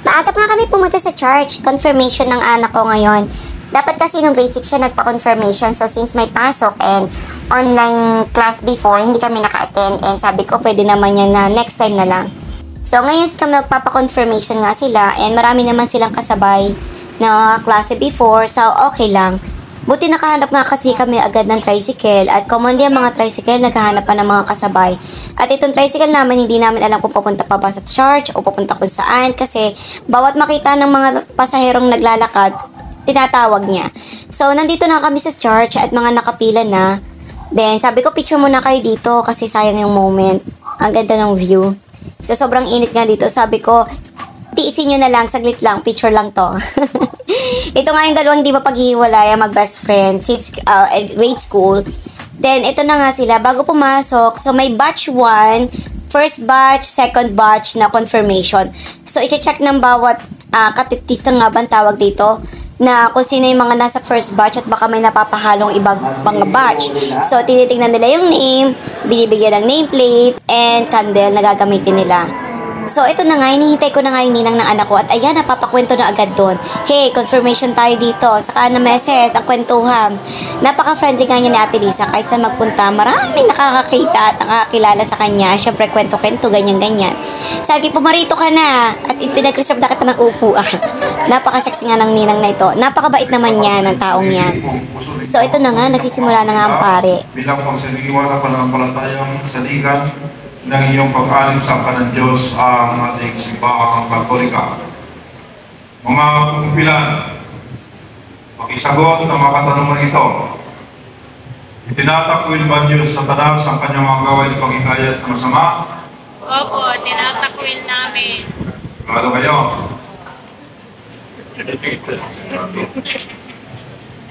Maaga pa nga kami pumunta sa church. Confirmation ng anak ko ngayon. Dapat kasi nung grade 6 siya nagpa-confirmation. So, since may pasok and online class before, hindi kami naka-attend. And sabi ko, pwede naman yan na next time na lang. So, ngayon kami magpapa-confirmation nga sila. And marami naman silang kasabay na klase before. So, okay lang. Buti nakahanap nga kasi kami agad ng tricycle. At commonly ang mga tricycle, naghahanap pa ng mga kasabay. At itong tricycle naman, hindi namin alam kung papunta pa ba sa church o papunta kung saan. Kasi bawat makita ng mga pasaherong naglalakad, tinatawag niya. So, nandito na kami sa church at mga nakapila na. Then, sabi ko, picture muna kayo dito kasi sayang yung moment. Ang ganda ng view. So, sobrang init nga dito. Sabi ko, tiisin nyo na lang, saglit lang, picture lang to. Ito nga yung dalawang di ba paghihiwalay, mag-best friend since grade school. Then, ito na nga sila, bago pumasok. So, may batch 1, first batch, second batch na confirmation. So, i-check ng bawat katitista nga ba tawag dito na kung sino yung mga nasa first batch at baka may napapahalong ibang mga batch. So, tinitingnan nila yung name, binibigyan ng nameplate, and candle na gagamitin nila. So, ito na nga, hinihintay ko na nga yung ninang ng anak ko at ayan, napapakwento na agad doon. Hey, confirmation tayo dito. Saka na meses, ang kwentuhan. Napaka-friendly nga niya ni Ate Lisa. Kahit saan magpunta, maraming nakakakita at nakakilala sa kanya. Siyempre, kwento-kwento, ganyan-ganyan. Sagi, pumarito ka na. At pinag-reserve na kita ng upuan. Napaka-sexy nga ng ninang na ito. Napakabait naman niya ng taong yan. So, ito na nga, nagsisimula na nga ang pare. Bilang pagsiniwala pa ng palatayang saligan ng iyong pag-alim sa ng Diyos ang ating simbahang Katolika. Mga kumpilan, pakisagot ng mga katanungan ito. Itinatakwil ba Diyos sa tanas ang kanyang mga gawain ng pag-ikayat sa masama? Opo, tinatakwil namin. Sigurado kayo?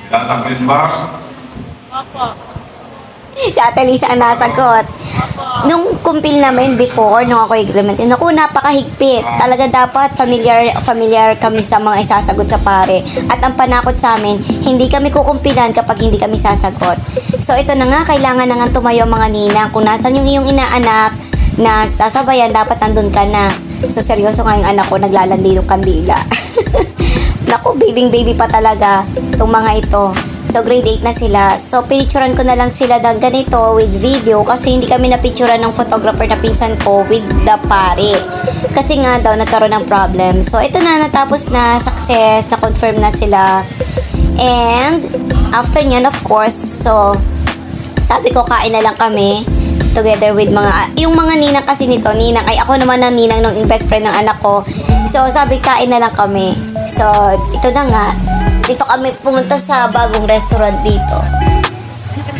Tinatakwil ba? Opo. Si Ate Lisa ang nasagot. Nung kumpil namin before, nung ako agreement, naku, napakahigpit. Talaga dapat familiar kami sa mga isasagot sa pare. At ang panakot sa amin, hindi kami kukumpilan kapag hindi kami sasagot. So ito na nga, kailangan na nga tumayo mga ninang. Kung nasan yung iyong inaanak na sasabayan, dapat nandun ka na. So seryoso nga yung anak ko, naglalandi ng kandila. Naku, baby pa talaga itong mga ito. So, grade 8 na sila. So, pinicturan ko na lang sila ng ganito with video kasi hindi kami napicturan ng photographer na pinsan ko with the pare. Kasi nga daw, nagkaroon ng problem. So, ito na, natapos na, success, na-confirm na sila. And, after nyan, of course, so, sabi ko, kain na lang kami together with yung mga ninang kasi nito, ninang, ay ako naman ang ninang ng best friend ng anak ko. So, sabi, kain na lang kami. So, ito na nga, dito kami pumunta sa bagong restaurant dito.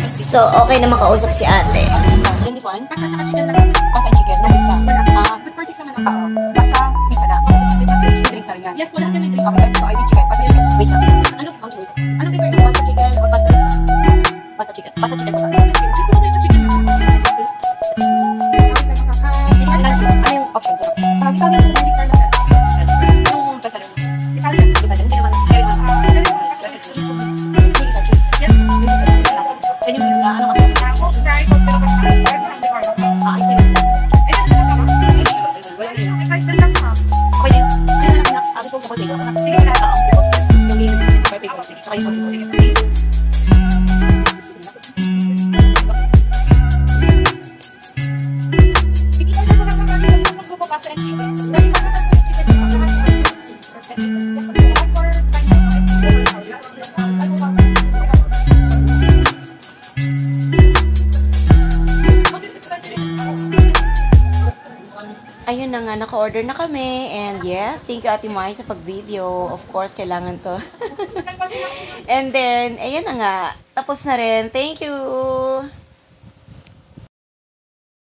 So, okay na makausap si ate. Then this one, pasta tsaka chicken lang. Pasta and chicken, no pizza. But for 6 naman ang pasta, pizza na. With drinks na rin yan. Yes, wala kami drinks. Okay, ito, I need chicken. Pasta chicken. Wait lang. Ano chicken? Ano prefer ng pasta chicken or pasta pizza? Pasta chicken. Pasta chicken po sa chicken. Ano yung option? Ikaw yung hindi for nasa. Yung pasta rin. Ikaw yung iba din. Kaya naman, ayun na nga, naka-order na kami. And yes, thank you Ate Mai sa pag-video. Of course, kailangan to. And then, ayun na nga, tapos na rin. Thank you!